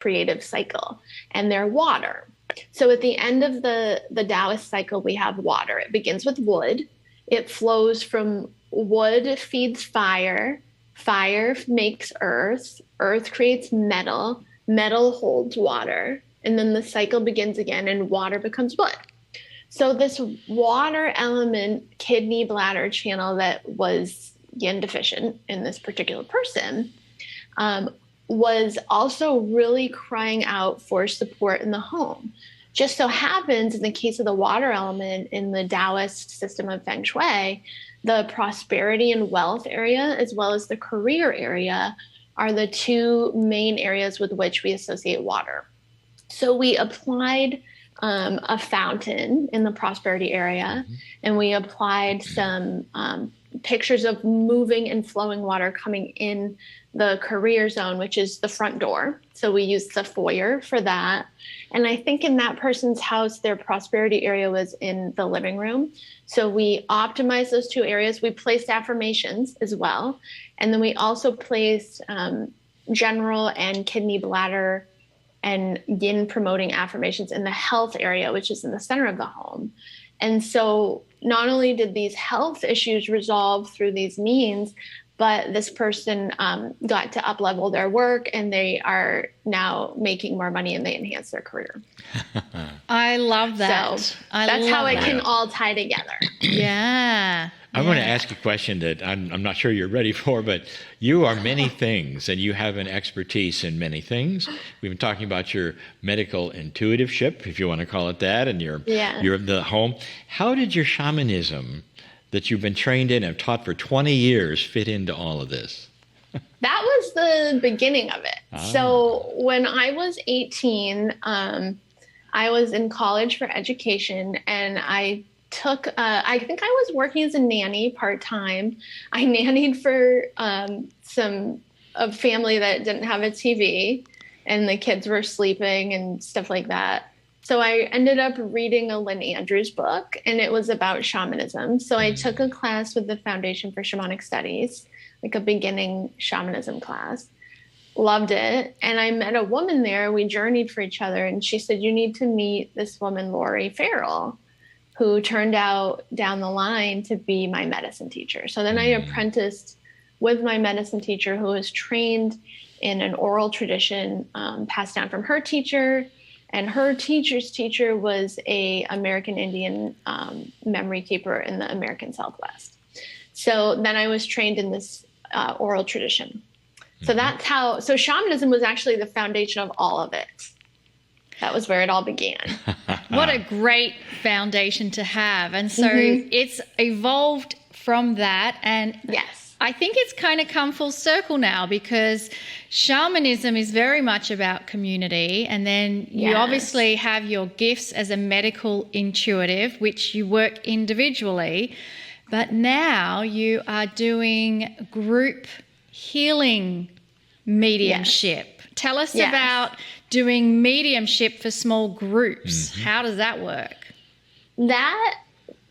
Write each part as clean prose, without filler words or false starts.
creative cycle, and they're water. So at the end of the Taoist cycle, we have water. It begins with wood. It flows from wood feeds fire. Fire makes earth. Earth creates metal. Metal holds water. And then the cycle begins again and water becomes wood. So this water element kidney bladder channel that was yin deficient in this particular person was also really crying out for support in the home. Just so happens in the case of the water element in the Taoist system of Feng Shui, the prosperity and wealth area, as well as the career area, are the two main areas with which we associate water. So we applied a fountain in the prosperity area, and we applied some pictures of moving and flowing water coming in the career zone, which is the front door. So we used the foyer for that. And I think in that person's house, their prosperity area was in the living room. So we optimized those two areas. We placed affirmations as well. And then we also placed general and kidney bladder and yin promoting affirmations in the health area, which is in the center of the home. And so not only did these health issues resolve through these means, but this person got to up-level their work, and they are now making more money, and they enhance their career. I love that. So that's how it can all tie together. Yeah. I want to ask a question that I'm not sure you're ready for, but you are many things, and you have an expertise in many things. We've been talking about your medical intuitive-ship, if you want to call it that, and your the home. How did your shamanism that you've been trained in and taught for 20 years fit into all of this? That was the beginning of it. So when I was 18, I was in college for education, and I took, I think I was working as a nanny part-time. I nannied for a family that didn't have a TV, and the kids were sleeping and stuff like that. So I ended up reading a Lynn Andrews book, and it was about shamanism. So I took a class with the Foundation for Shamanic Studies, like a beginning shamanism class. Loved it. And I met a woman there. We journeyed for each other, and she said, "You need to meet this woman, Lori Farrell, who turned out down the line to be my medicine teacher." So then I apprenticed with my medicine teacher, who was trained in an oral tradition passed down from her teacher. And her teacher's teacher was a American Indian memory keeper in the American Southwest. So then I was trained in this oral tradition. So that's how, so shamanism was actually the foundation of all of it. That was where it all began. What a great foundation to have. And so it's evolved from that. And yes. I think it's kind of come full circle now, because shamanism is very much about community. And then you obviously have your gifts as a medical intuitive, which you work individually. But now you are doing group healing mediumship. Yes. Tell us about doing mediumship for small groups. How does that work? That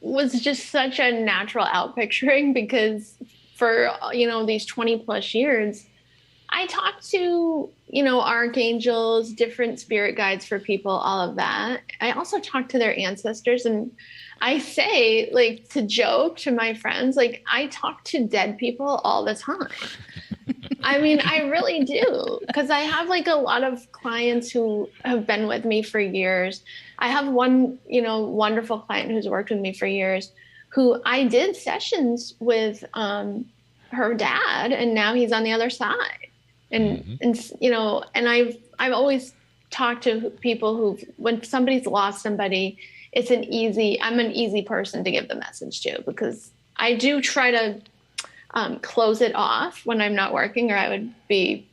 was just such a natural outpicturing, because for, these 20 plus years, I talked to, archangels, different spirit guides for people, all of that. I also talked to their ancestors, and I say, like, to joke to my friends, like, I talk to dead people all the time. I mean, I really do, because I have like a lot of clients who have been with me for years. I have one, wonderful client who's worked with me for years, who I did sessions with her dad, and now he's on the other side. And and I've always talked to people who, when somebody's lost somebody, I'm an easy person to give the message to, because I do try to close it off when I'm not working, or I would be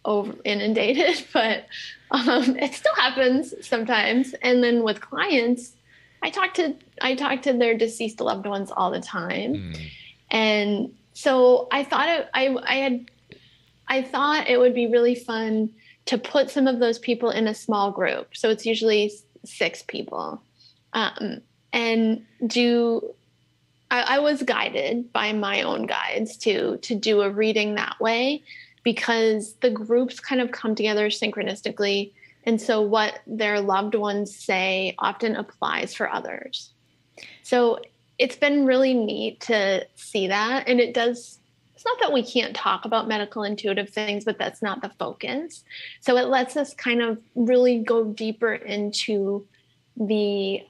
over inundated, but it still happens sometimes. And then with clients, I talk to their deceased loved ones all the time. And so I thought I thought it would be really fun to put some of those people in a small group. So it's usually 6 people, and I was guided by my own guides to do a reading that way. because the groups kind of come together synchronistically. And so what their loved ones say often applies for others. So it's been really neat to see that. And it's not that we can't talk about medical intuitive things, but that's not the focus. So it lets us kind of really go deeper into the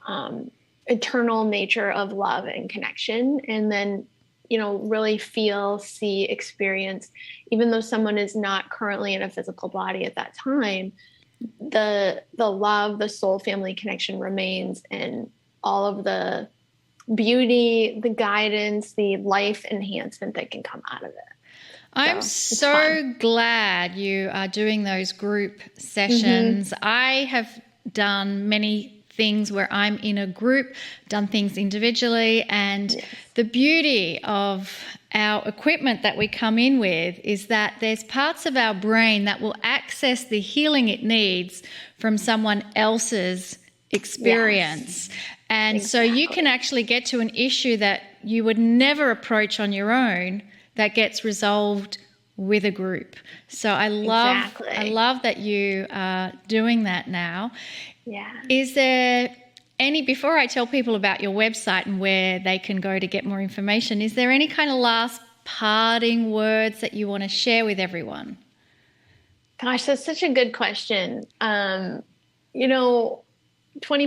eternal nature of love and connection. And then, really feel, see, experience, even though someone is not currently in a physical body at that time, the love, the soul family connection remains, and all of the beauty, the guidance, the life enhancement that can come out of it. I'm so glad you are doing those group sessions. I have done many things where I'm in a group, done things individually, and the beauty of our equipment that we come in with is that there's parts of our brain that will access the healing it needs from someone else's experience. And so you can actually get to an issue that you would never approach on your own that gets resolved with a group. So I love that you are doing that now. Yeah. Is there before I tell people about your website and where they can go to get more information, is there any kind of last parting words that you want to share with everyone? Gosh, that's such a good question. 20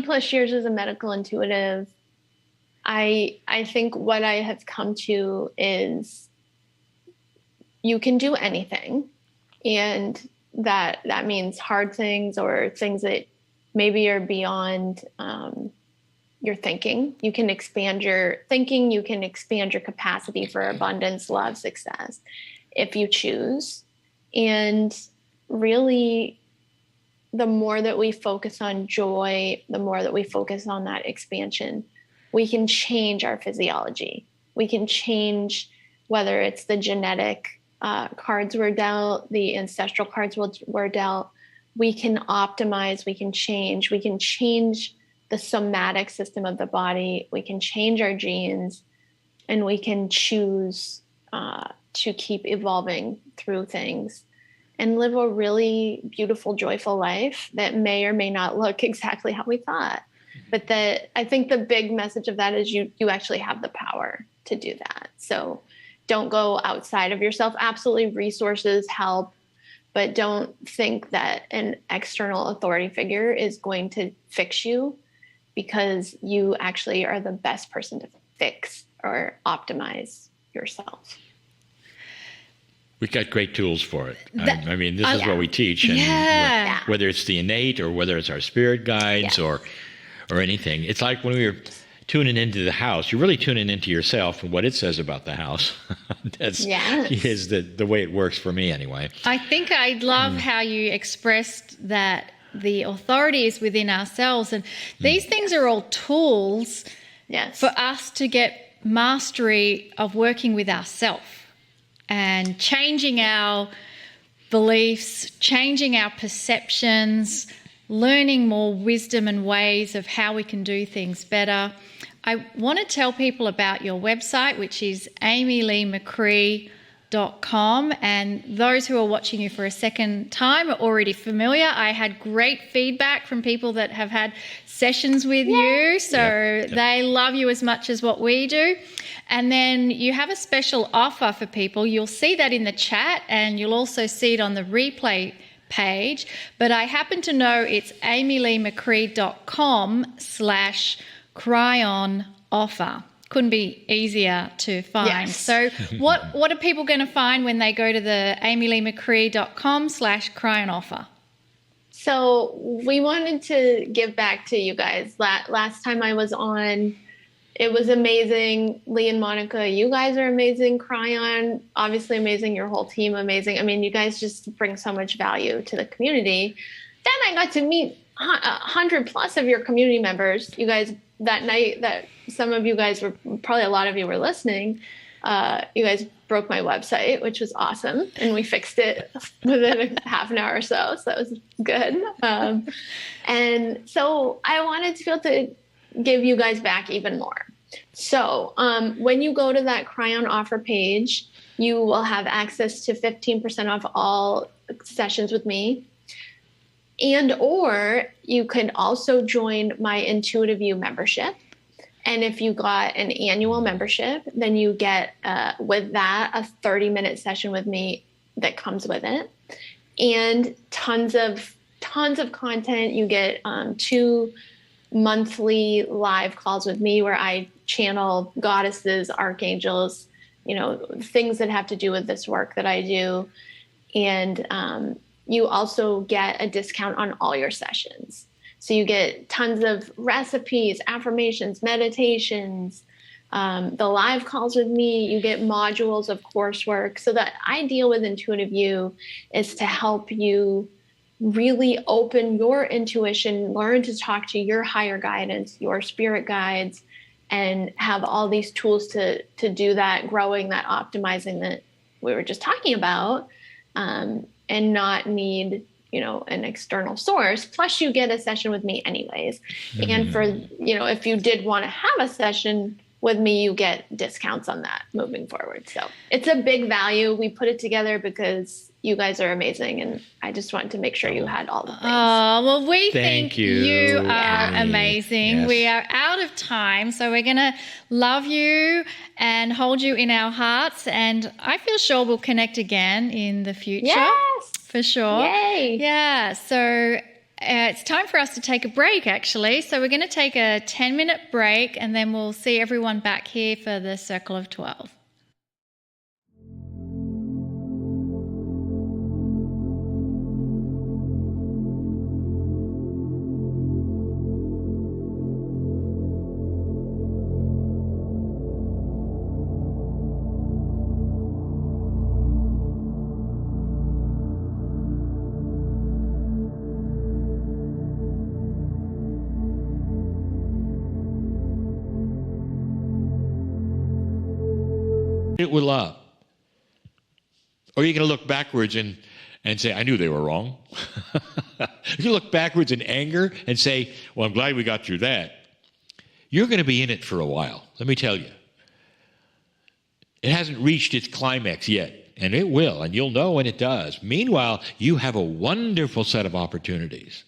plus years as a medical intuitive, I think what I have come to is you can do anything. And that means hard things or things that maybe are beyond your thinking. You can expand your thinking. You can expand your capacity for abundance, love, success, if you choose. And really, the more that we focus on joy, the more that we focus on that expansion, we can change our physiology. We can change whether it's the genetic cards we're dealt, the ancestral cards we're dealt. We can optimize, we can change the somatic system of the body. We can change our genes, and we can choose to keep evolving through things and live a really beautiful, joyful life that may or may not look exactly how we thought. But I think the big message of that is you actually have the power to do that. So don't go outside of yourself. Absolutely, resources help, but don't think that an external authority figure is going to fix you, because you actually are the best person to fix or optimize yourself. We've got great tools for it. This is what we teach. And whether it's the innate or whether it's our spirit guides or anything. It's like when we were tuning into the house, you're really tuning into yourself and what it says about the house. That's is the way it works for me anyway. I think I love how you expressed that the authority is within ourselves. And these things are all tools for us to get mastery of working with ourselves and changing our beliefs, changing our perceptions, learning more wisdom and ways of how we can do things better. I want to tell people about your website, which is amyleemccree.com. And those who are watching you for a second time are already familiar. I had great feedback from people that have had sessions with you. So they love you as much as what we do. And then you have a special offer for people. You'll see that in the chat, and you'll also see it on the replay page. But I happen to know it's amyleemccree.com/Kryon offer. Couldn't be easier to find. So what are people going to find when they go to the amyleemccree.com/Kryon offer? So we wanted to give back to you guys. Last time I was on, it was amazing. Lee and Monica, you guys are amazing. Kryon, obviously amazing. Your whole team, amazing. I mean, you guys just bring so much value to the community. Then I got to meet 100 plus of your community members. You guys, that night that some of you guys were, probably a lot of you were listening, you guys broke my website, which was awesome. And we fixed it within a half an hour or so. So that was good. And so I wanted to be able to give you guys back even more. So when you go to that Kryon offer page, you will have access to 15% off all sessions with me. And or you can also join my Intuitive You membership. And if you got an annual membership, then you get with that a 30-minute session with me that comes with it, and tons of content. You get 2 monthly live calls with me where I channel goddesses, archangels, things that have to do with this work that I do. And you also get a discount on all your sessions. So you get tons of recipes, affirmations, meditations, the live calls with me. You get modules of coursework. So the idea with Intuitive You is to help you really open your intuition, learn to talk to your higher guidance, your spirit guides, and have all these tools to do that, growing that, optimizing that we were just talking about, and not need an external source. Plus you get a session with me anyways. Mm-hmm. And for, if you did want to have a session with me, you get discounts on that moving forward. So it's a big value. We put it together because you guys are amazing. And I just wanted to make sure you had all the things. Oh, well, we Thank think you. you are amazing. Yes. We are out of time. So we're going to love you and hold you in our hearts. And I feel sure we'll connect again in the future. Yes. For sure. Yay. Yeah. So it's time for us to take a break, actually. So we're going to take a 10-minute break, and then we'll see everyone back here for the Circle of 12. It with love. Or you're going to look backwards and say, I knew they were wrong. You look backwards in anger and say, well, I'm glad we got through that. You're going to be in it for a while, let me tell you. It hasn't reached its climax yet, and it will, and you'll know when it does. Meanwhile, you have a wonderful set of opportunities.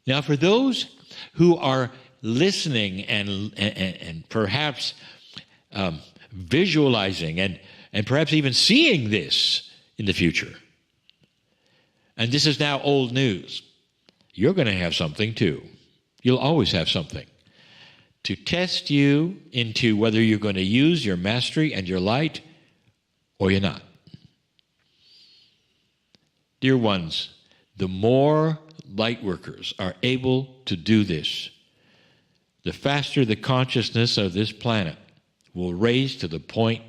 Now, for those who are listening and perhaps visualizing and perhaps even seeing this in the future, and this is now old news, you're going to have something too. You'll always have something to test you into whether you're going to use your mastery and your light or you're not. Dear ones, the more light workers are able to do this, the faster the consciousness of this planet will raise to the point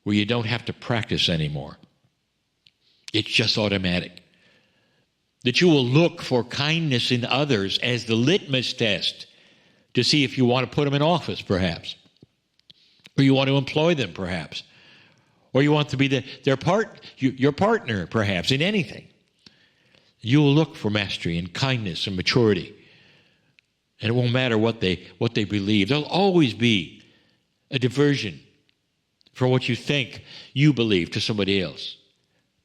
where you don't have to practice anymore. It's just automatic. That you will look for kindness in others as the litmus test to see if you want to put them in office, perhaps. Or you want to employ them, perhaps. Or you want to be your partner, perhaps, in anything. You will look for mastery and kindness and maturity. And it won't matter what they believe. There'll always be a diversion from what you think you believe to somebody else.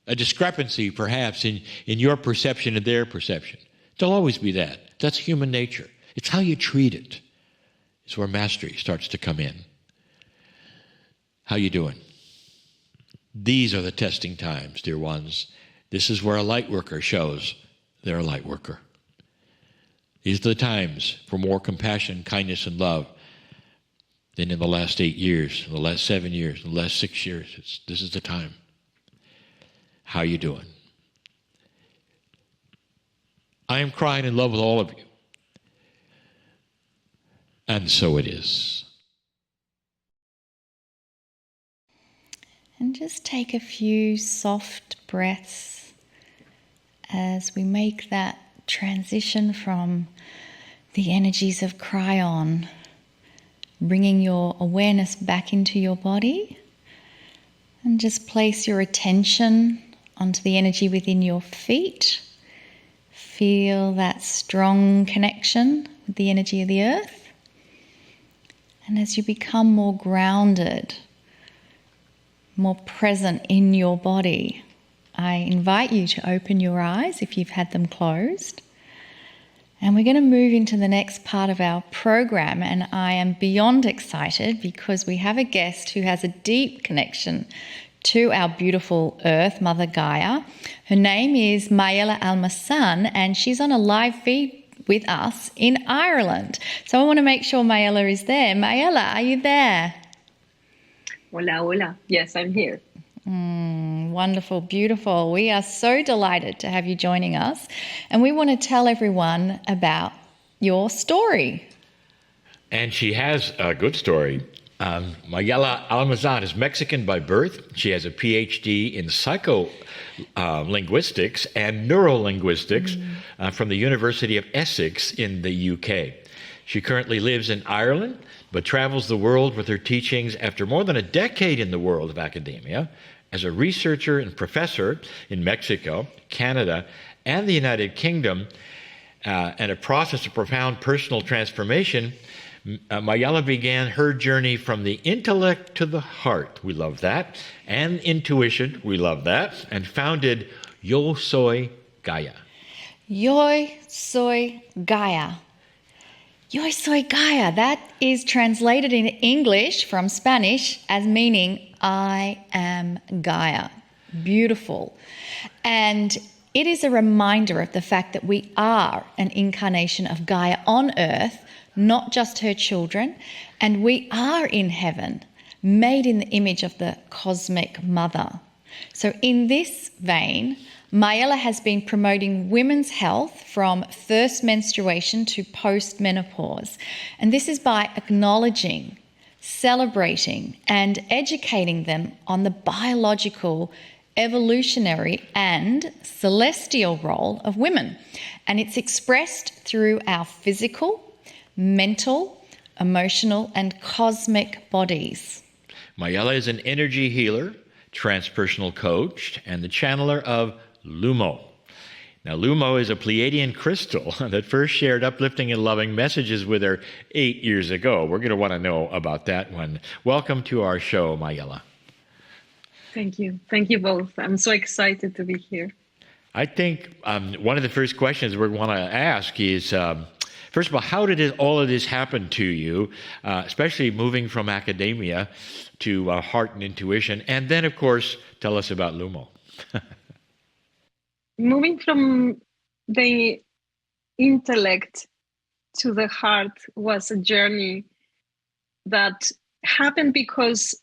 A discrepancy, perhaps, in your perception and their perception. There'll always be that. That's human nature. It's how you treat it. It's where mastery starts to come in. How you doing? These are the testing times, dear ones. This is where a light worker shows they're a light worker. These are the times for more compassion, kindness, and love than in the last 8 years, in the last 7 years, in the last 6 years. This is the time. How you doing? I am crying in love with all of you. And so it is. And just take a few soft breaths as we make that transition from the energies of Kryon, bringing your awareness back into your body, and just place your attention onto the energy within your feet. Feel that strong connection with the energy of the earth. And as you become more grounded, more present in your body. I invite you to open your eyes if you've had them closed. And we're going to move into the next part of our program, and I am beyond excited because we have a guest who has a deep connection to our beautiful Earth, Mother Gaia. Her name is Mayela Almasan, and she's on a live feed with us in Ireland. So I want to make sure Mayela is there. Mayela, are you there? Hola, hola. Yes, I'm here. Wonderful, beautiful. We are so delighted to have you joining us, and we want to tell everyone about your story. And she has a good story. Mayela Almazan is Mexican by birth. She has a PhD in psycholinguistics and neurolinguistics from the University of Essex in the UK. She currently lives in Ireland, but travels the world with her teachings after more than a decade in the world of academia as a researcher and professor in Mexico, Canada, and the United Kingdom, and a process of profound personal transformation. Mayela began her journey from the intellect to the heart, we love that, and intuition, we love that, and founded Yo Soy Gaia. Yo Soy Gaia. Yo soy Gaia. That is translated in English from Spanish as meaning I am Gaia. Beautiful. And it is a reminder of the fact that we are an incarnation of Gaia on earth, not just her children, and we are in heaven, made in the image of the cosmic mother. So in this vein, Mayela has been promoting women's health from first menstruation to post-menopause. And this is by acknowledging, celebrating, and educating them on the biological, evolutionary, and celestial role of women. And it's expressed through our physical, mental, emotional, and cosmic bodies. Mayela is an energy healer, transpersonal coach, and the channeler of Lumo. Now, Lumo is a Pleiadian crystal that first shared uplifting and loving messages with her 8 years ago. We're going to want to know about that one. Welcome to our show, Mayela. Thank you. Thank you both. I'm so excited to be here. I think one of the first questions we want to ask is, first of all, how did all of this happen to you, especially moving from academia to heart and intuition? And then, of course, tell us about Lumo. Moving from the intellect to the heart was a journey that happened because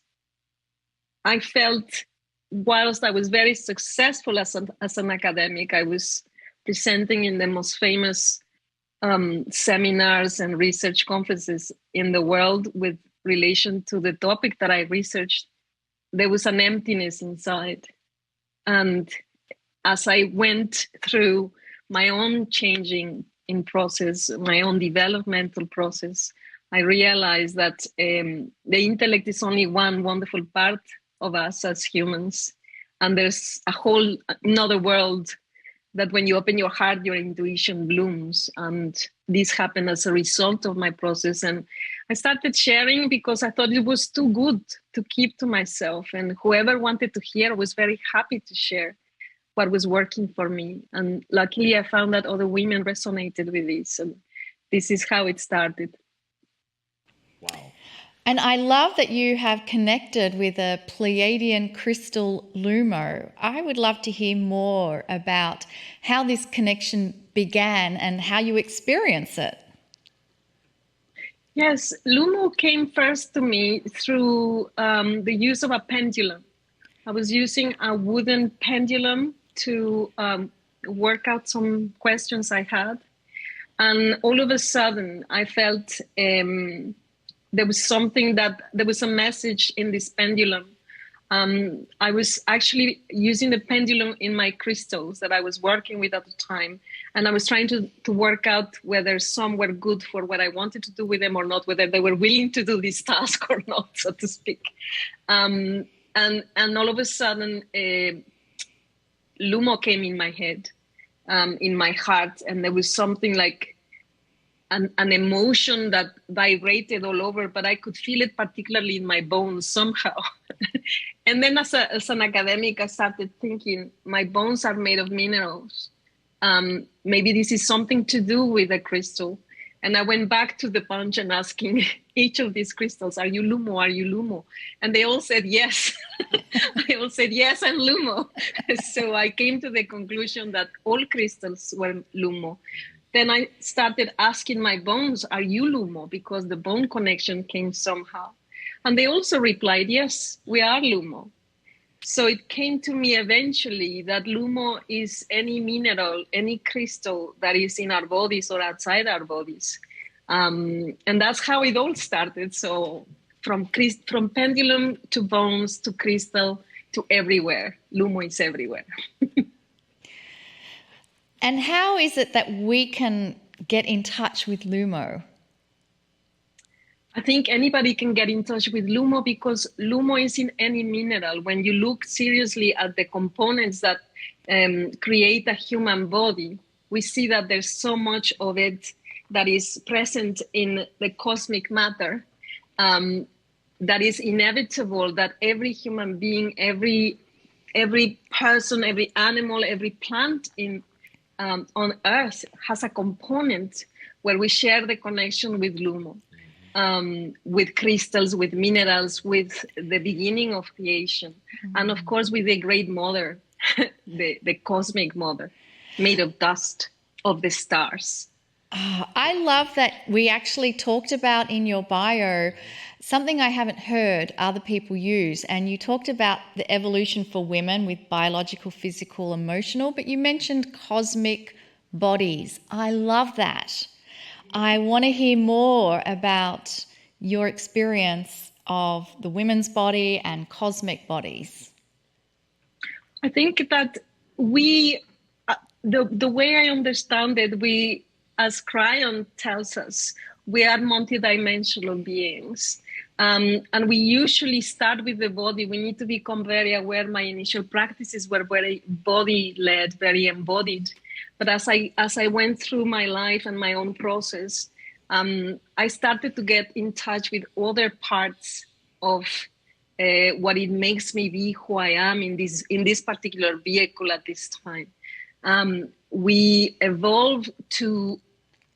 I felt, whilst I was very successful as an academic, I was presenting in the most famous seminars and research conferences in the world with relation to the topic that I researched. There was an emptiness inside. And as I went through my own changing in process, my own developmental process, I realized that the intellect is only one wonderful part of us as humans. And there's a whole another world that when you open your heart, your intuition blooms. And this happened as a result of my process. And I started sharing because I thought it was too good to keep to myself. And whoever wanted to hear was very happy to share what was working for me. And luckily, I found that other women resonated with this. And this is how it started. Wow. And I love that you have connected with a Pleiadian crystal Lumo. I would love to hear more about how this connection began and how you experience it. Yes, Lumo came first to me through the use of a pendulum. I was using a wooden pendulum to work out some questions I had. And all of a sudden, I felt there was a message in this pendulum. I was actually using the pendulum in my crystals that I was working with at the time. And I was trying to work out whether some were good for what I wanted to do with them or not, whether they were willing to do this task or not, so to speak. And all of a sudden, Lumo came in my head, in my heart, and there was something like an emotion that vibrated all over, but I could feel it particularly in my bones somehow. And then as an academic, I started thinking, my bones are made of minerals. Maybe this is something to do with the crystal. And I went back to the bunch and asking each of these crystals, are you Lumo? Are you Lumo? And they all said yes. They all said, yes, I'm Lumo. So I came to the conclusion that all crystals were Lumo. Then I started asking my bones, are you Lumo? Because the bone connection came somehow. And they also replied, yes, we are Lumo. So it came to me eventually that Lumo is any mineral, any crystal that is in our bodies or outside our bodies. And that's how it all started. So from pendulum to bones to crystal to everywhere, Lumo is everywhere. And how is it that we can get in touch with Lumo? I think anybody can get in touch with Lumo because Lumo is in any mineral. When you look seriously at the components that create a human body, we see that there's so much of it that is present in the cosmic matter that is inevitable, that every human being, every person, every animal, every plant on Earth has a component where we share the connection with Lumo. With crystals, with minerals, with the beginning of creation, and of course with the great mother, the cosmic mother, made of dust of the stars. Oh, I love that we actually talked about in your bio something I haven't heard other people use, and you talked about the evolution for women with biological, physical, emotional, but you mentioned cosmic bodies. I love that. I want to hear more about your experience of the women's body and cosmic bodies. I think that we, the way I understand it, we, as Kryon tells us, we are multidimensional beings. And we usually start with the body. We need to become very aware. My initial practices were very body-led, very embodied. But as I went through my life and my own process, I started to get in touch with other parts of what it makes me be who I am in this particular vehicle at this time. We evolve to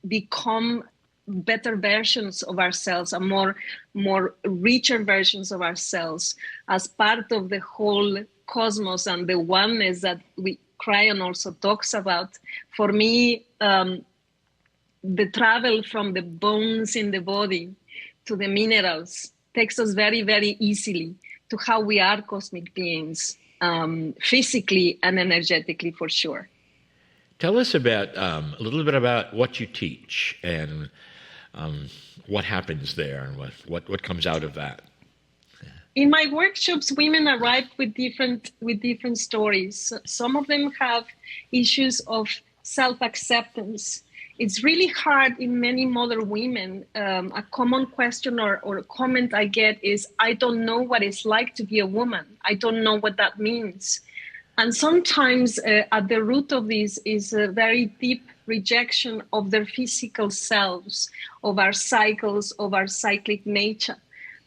become better versions of ourselves, a more richer versions of ourselves as part of the whole cosmos and the oneness that Kryon also talks about. For me, the travel from the bones in the body to the minerals takes us very, very easily to how we are cosmic beings, physically and energetically, for sure. Tell us about a little bit about what you teach and what happens there and what comes out of that. In my workshops, women arrive with different stories. Some of them have issues of self-acceptance. It's really hard in many mother women. A common question or comment I get is, I don't know what it's like to be a woman. I don't know what that means. And sometimes at the root of this is a very deep rejection of their physical selves, of our cycles, of our cyclic nature.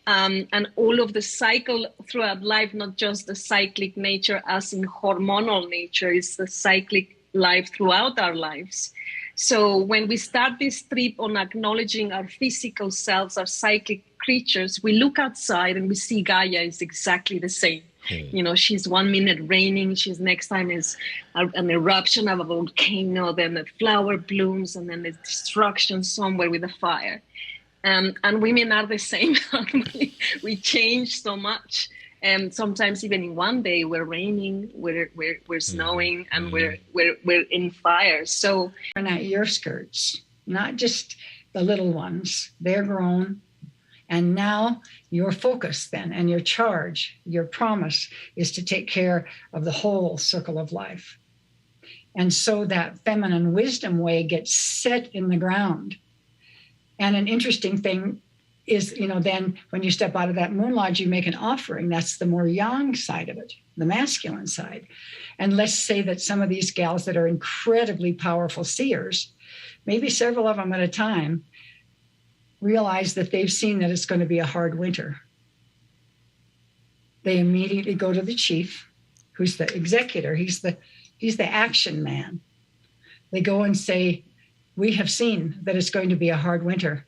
And all of the cycle throughout life, not just the cyclic nature as in hormonal nature, it's the cyclic life throughout our lives. So when we start this trip on acknowledging our physical selves, our cyclic creatures, we look outside and we see Gaia is exactly the same. You know, she's 1 minute raining, she's next time is an eruption of a volcano, then a flower blooms, and then the destruction somewhere with a fire. And women are the same. We change so much. And sometimes even in one day we're raining, we're snowing, and we're in fire. So and at your skirts, not just the little ones, they're grown. And now your focus then and your charge, your promise is to take care of the whole circle of life. And so that feminine wisdom way gets set in the ground. And an interesting thing, is, then when you step out of that moon lodge, you make an offering. That's the more yang side of it, the masculine side. And let's say that some of these gals that are incredibly powerful seers, maybe several of them at a time, realize that they've seen that it's going to be a hard winter. They immediately go to the chief, who's the executor. He's the action man. They go and say, we have seen that it's going to be a hard winter.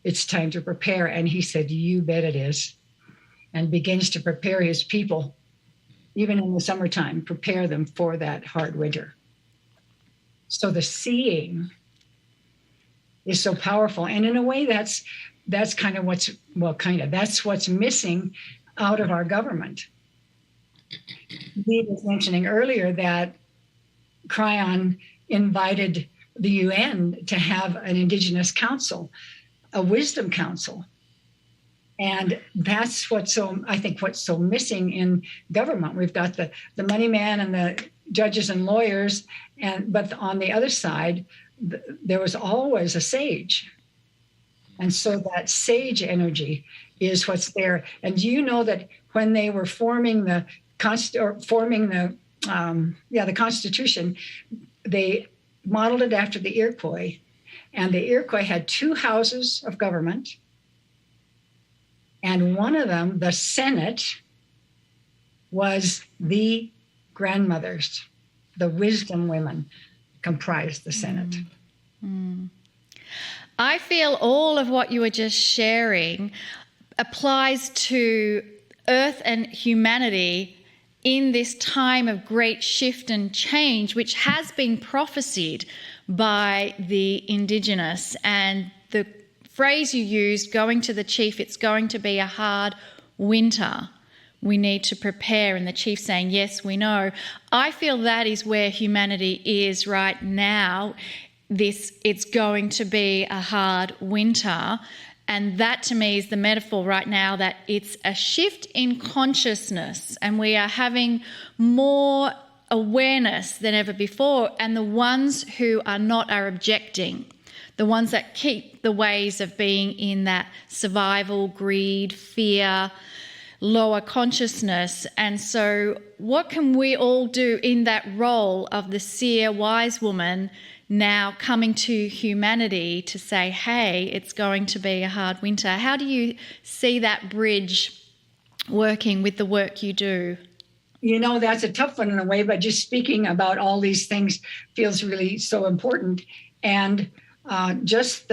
It's time to prepare. And he said, you bet it is. And begins to prepare his people, even in the summertime, prepare them for that hard winter. So the seeing is so powerful. And in a way, that's kind of that's what's missing out of our government. Dee was mentioning earlier that Kryon invited the UN to have an Indigenous council, a wisdom council. And that's what's so missing in government. We've got the money man and the judges and lawyers, but on the other side, there was always a sage. And so that sage energy is what's there. And do you know that when they were forming the Constitution, they modeled it after the Iroquois. And the Iroquois had 2 houses of government. And one of them, the Senate, was the grandmothers. The wisdom women comprised the Senate. I feel all of what you were just sharing applies to Earth and humanity in this time of great shift and change, which has been prophesied by the Indigenous. And the phrase you used, going to the chief, it's going to be a hard winter. We need to prepare. And the chief saying, yes, we know. I feel that is where humanity is right now. It's going to be a hard winter. And that to me is the metaphor right now, that it's a shift in consciousness and we are having more awareness than ever before. And the ones who are not are objecting. The ones that keep the ways of being in that survival, greed, fear, lower consciousness. And so what can we all do in that role of the seer wise woman now coming to humanity to say, hey, it's going to be a hard winter? How do you see that bridge working with the work you do? That's a tough one in a way, but just speaking about all these things feels really so important. And just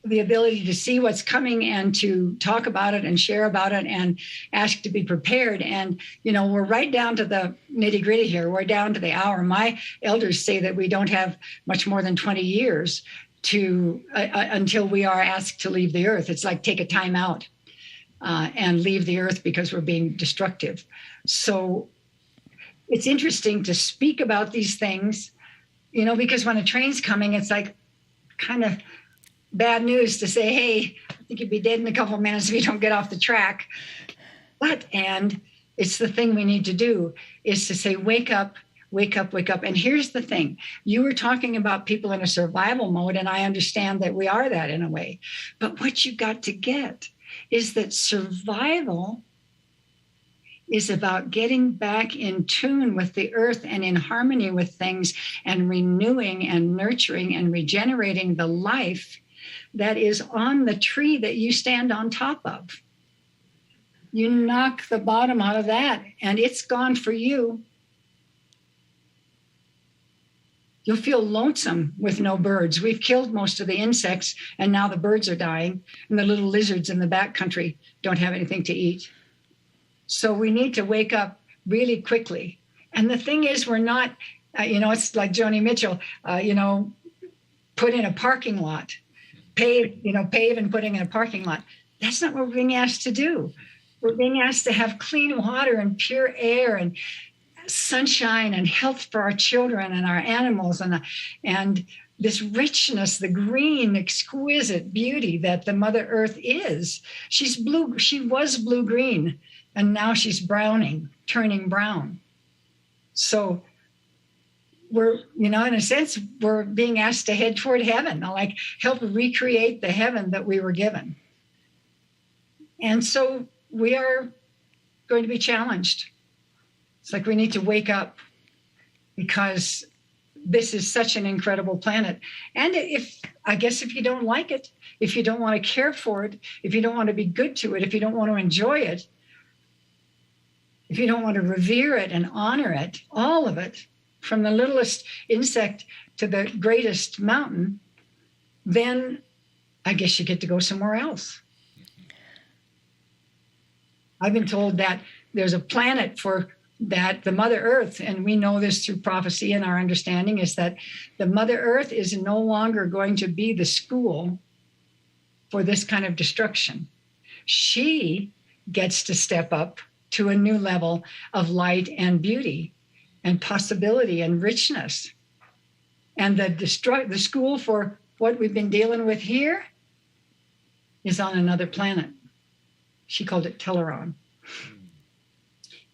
the ability to see what's coming and to talk about it and share about it and ask to be prepared. And, we're right down to the nitty gritty here. We're down to the hour. My elders say that we don't have much more than 20 years until we are asked to leave the earth. It's like take a time out and leave the earth because we're being destructive. So it's interesting to speak about these things, because when a train's coming, it's like kind of bad news to say, hey, I think you'd be dead in a couple of minutes if you don't get off the track. And it's the thing we need to do is to say, wake up, wake up, wake up. And here's the thing. You were talking about people in a survival mode, and I understand that we are that in a way. But what you got to get is that survival is about getting back in tune with the earth and in harmony with things and renewing and nurturing and regenerating the life that is on the tree that you stand on top of. You knock the bottom out of that and it's gone for you. You'll feel lonesome with no birds. We've killed most of the insects and now the birds are dying and the little lizards in the backcountry don't have anything to eat. So we need to wake up really quickly. And the thing is, we're not, it's like Joni Mitchell, put in a parking lot, pave and putting in a parking lot. That's not what we're being asked to do. We're being asked to have clean water and pure air and sunshine and health for our children and our animals and this richness, the green, exquisite beauty that the Mother Earth is. She's blue. She was blue-green, and now she's browning, turning brown. So we're, in a sense, we're being asked to head toward heaven, like help recreate the heaven that we were given. And so we are going to be challenged. It's like we need to wake up, because this is such an incredible planet. And if you don't like it, if you don't want to care for it, if you don't want to be good to it, if you don't want to enjoy it, if you don't want to revere it and honor it, all of it, from the littlest insect to the greatest mountain, then I guess you get to go somewhere else. I've been told that there's a planet for that, the Mother Earth, and we know this through prophecy, and our understanding is that the Mother Earth is no longer going to be the school for this kind of destruction. She gets to step up to a new level of light and beauty and possibility and richness. And the school for what we've been dealing with here is on another planet. She called it Teleron.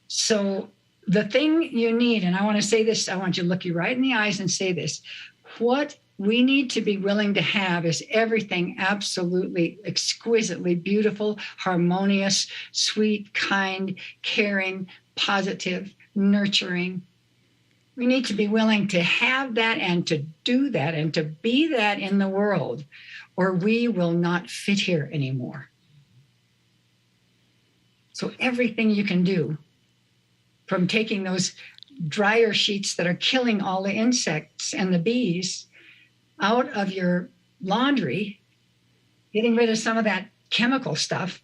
So the thing you need, and I want to say this, I want you to look you right in the eyes and say this, what we need to be willing to have is everything absolutely exquisitely beautiful, harmonious, sweet, kind, caring, positive, nurturing. We need to be willing to have that and to do that and to be that in the world, or we will not fit here anymore. So everything you can do, from taking those dryer sheets that are killing all the insects and the bees out of your laundry, getting rid of some of that chemical stuff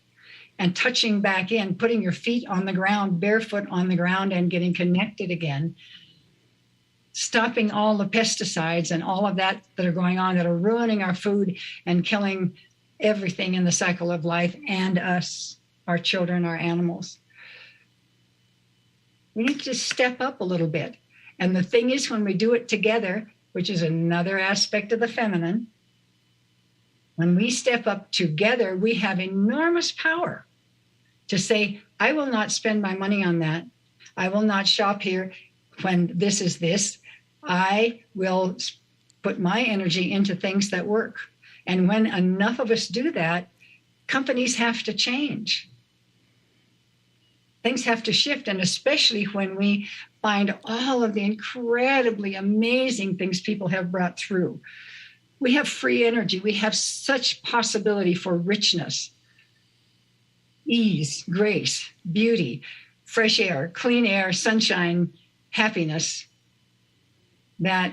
and touching back in, putting your feet on the ground, barefoot on the ground and getting connected again, stopping all the pesticides and all of that are going on that are ruining our food and killing everything in the cycle of life and us, our children, our animals. We need to step up a little bit. And the thing is, when we do it together, which is another aspect of the feminine, when we step up together, we have enormous power to say, I will not spend my money on that. I will not shop here when this is this. I will put my energy into things that work. And when enough of us do that, companies have to change. Things have to shift, and especially when we find all of the incredibly amazing things people have brought through. We have free energy. We have such possibility for richness, ease, grace, beauty, fresh air, clean air, sunshine, happiness, that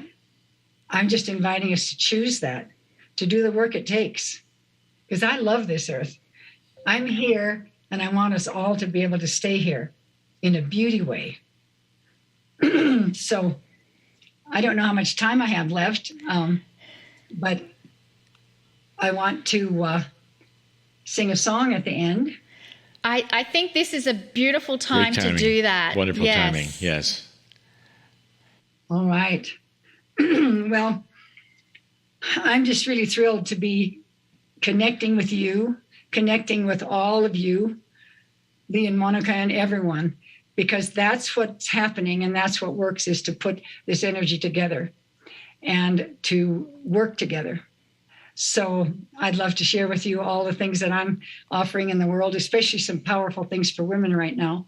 I'm just inviting us to choose that, to do the work it takes. Because I love this earth. I'm here, and I want us all to be able to stay here in a beauty way. So I don't know how much time I have left, but I want to sing a song at the end. I think this is a beautiful time to do that. Wonderful timing, yes. All right. Well, I'm just really thrilled to be connecting with you, connecting with all of you, Lee and Monica and everyone, because that's what's happening and that's what works, is to put this energy together and to work together. So I'd love to share with you all the things that I'm offering in the world, especially some powerful things for women right now.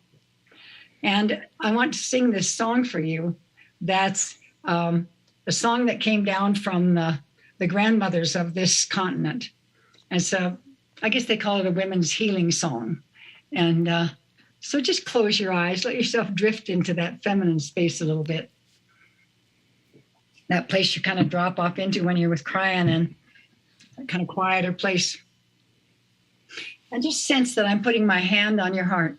And I want to sing this song for you. That's a song that came down from the grandmothers of this continent. And so I guess they call it a women's healing song. And so just close your eyes, let yourself drift into that feminine space a little bit. That place you kind of drop off into when you're with Kryon, and that kind of quieter place. And just sense that I'm putting my hand on your heart.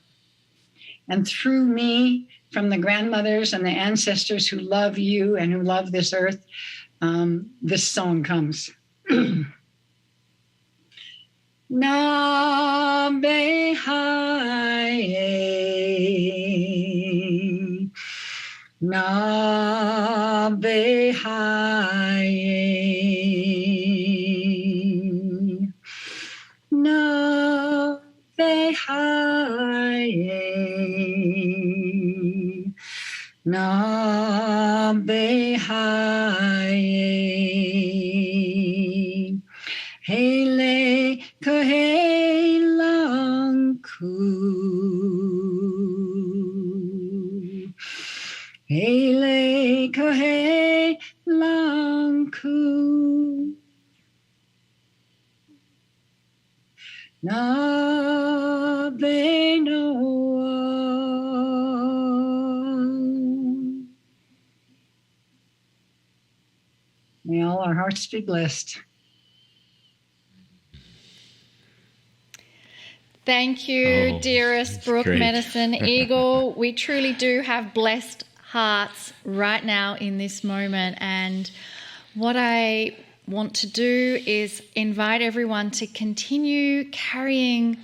And through me, from the grandmothers and the ancestors who love you and who love this earth, this song comes. Na be hai, na be hai, na be hai, na be hae. Hele kahe lang ku. Hele kahe lang ku. Na be no. May all our hearts be blessed. Thank you, dearest Brooke great. Medicine Eagle. We truly do have blessed hearts right now in this moment. And what I want to do is invite everyone to continue carrying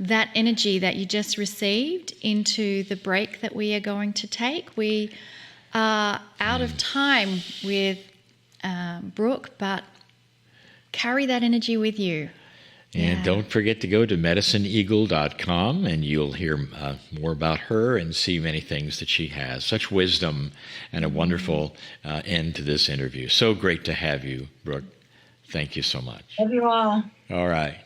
that energy that you just received into the break that we are going to take. We are out of time with Brooke, but carry that energy with you. And don't forget to go to medicineeagle.com and you'll hear more about her and see many things that she has. Such wisdom and a wonderful end to this interview. So great to have you, Brooke. Thank you so much. Love you all. All right.